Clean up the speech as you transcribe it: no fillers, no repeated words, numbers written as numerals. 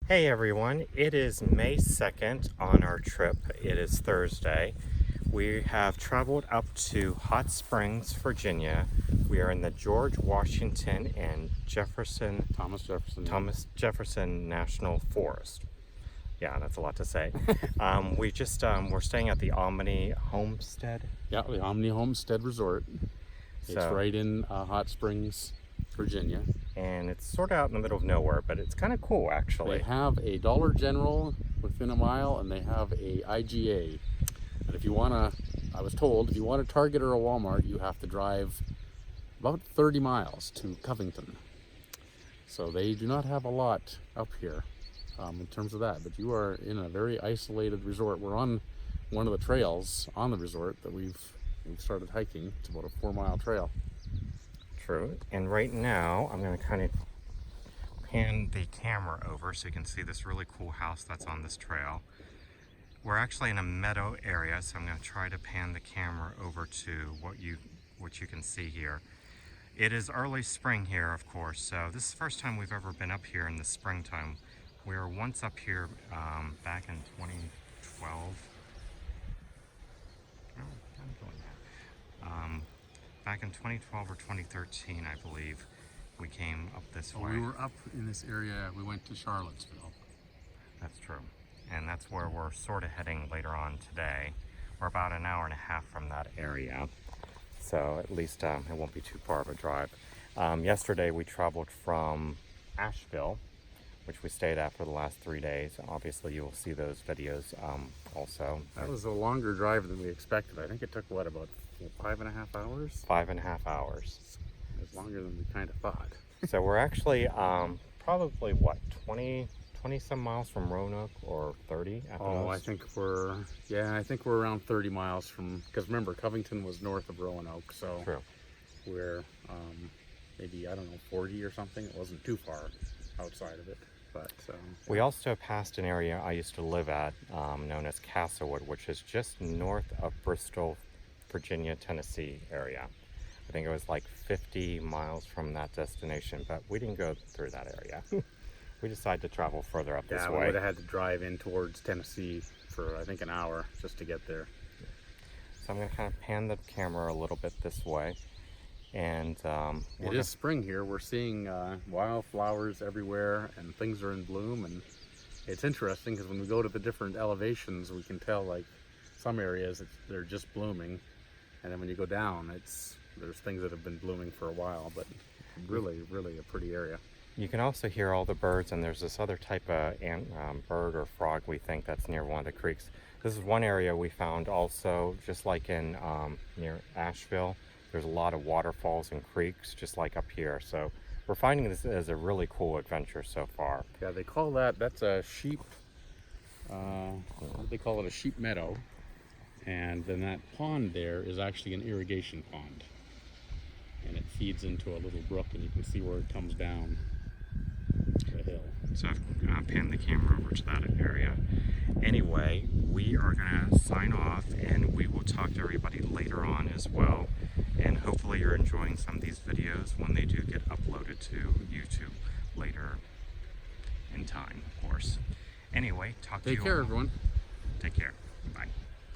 Hey everyone, it is May 2nd on our trip. It is Thursday. We have traveled up to Hot Springs, Virginia. We are in the George Washington and Thomas Jefferson National Forest. Yeah, that's a lot to say. We're staying at the Omni Homestead. Yeah, the Omni Homestead Resort. It's right in Hot Springs, Virginia. And it's sort of out in the middle of nowhere, but it's kind of cool actually. They have a Dollar General within a mile, and they have a IGA. And if you want to, I was told, if you want a Target or a Walmart, you have to drive about 30 miles to Covington. So they do not have a lot up here in terms of that, but you are in a very isolated resort. We're on one of the trails on the resort that we've started hiking. It's about a 4-mile trail. True. And right now I'm going to kind of pan the camera over so you can see this really cool house that's on this trail. We're actually in a meadow area, so I'm going to try to pan the camera over to what you can see here. It is early spring here, of course, so this is the first time we've ever been up here in the springtime. We were once up here back in 2012. Back in 2012 or 2013, I believe, we came up this way. We were up in this area. We went to Charlottesville. That's true. And that's where we're sort of heading later on today. We're about an hour and a half from that area. So at least it won't be too far of a drive. Yesterday we traveled from Asheville, which we stayed at for the last 3 days. Obviously you will see those videos also. That was a longer drive than we expected. I think it took, what, about 5.5 hours? 5.5 hours. It's longer than we kind of thought. So we're actually probably, what, 20 some miles from Roanoke, or 30 at the most? I think we're around 30 miles from, because remember, Covington was north of Roanoke, so True. We're maybe, I don't know, 40 or something. It wasn't too far outside of it. But we also passed an area I used to live at known as Castlewood, which is just north of Bristol, Virginia, Tennessee area. I think it was like 50 miles from that destination, but we didn't go through that area. We decided to travel further up this way. Yeah, we would have had to drive in towards Tennessee for, I think, an hour just to get there. So I'm going to kind of pan the camera a little bit this way. And it is spring here. We're seeing wildflowers everywhere, and things are in bloom. And it's interesting because when we go to the different elevations, we can tell, like, some areas they're just blooming, and then when you go down, there's things that have been blooming for a while. But really, really a pretty area. You can also hear all the birds, and there's this other type of bird or frog we think that's near one of the creeks. This is one area we found also, just like in near Asheville. There's a lot of waterfalls and creeks, just like up here. So we're finding this as a really cool adventure so far. Yeah, they call that's a sheep, what do they call it, a sheep meadow. And then that pond there is actually an irrigation pond. And it feeds into a little brook, and you can see where it comes down the hill. So I've panned the camera over to that area. Anyway, we are going to sign off, and we will talk to everybody later on as well. And hopefully you're enjoying some of these videos when they do get uploaded to YouTube later in time, of course. Anyway, talk to you all. Take care, everyone. Take care. Bye.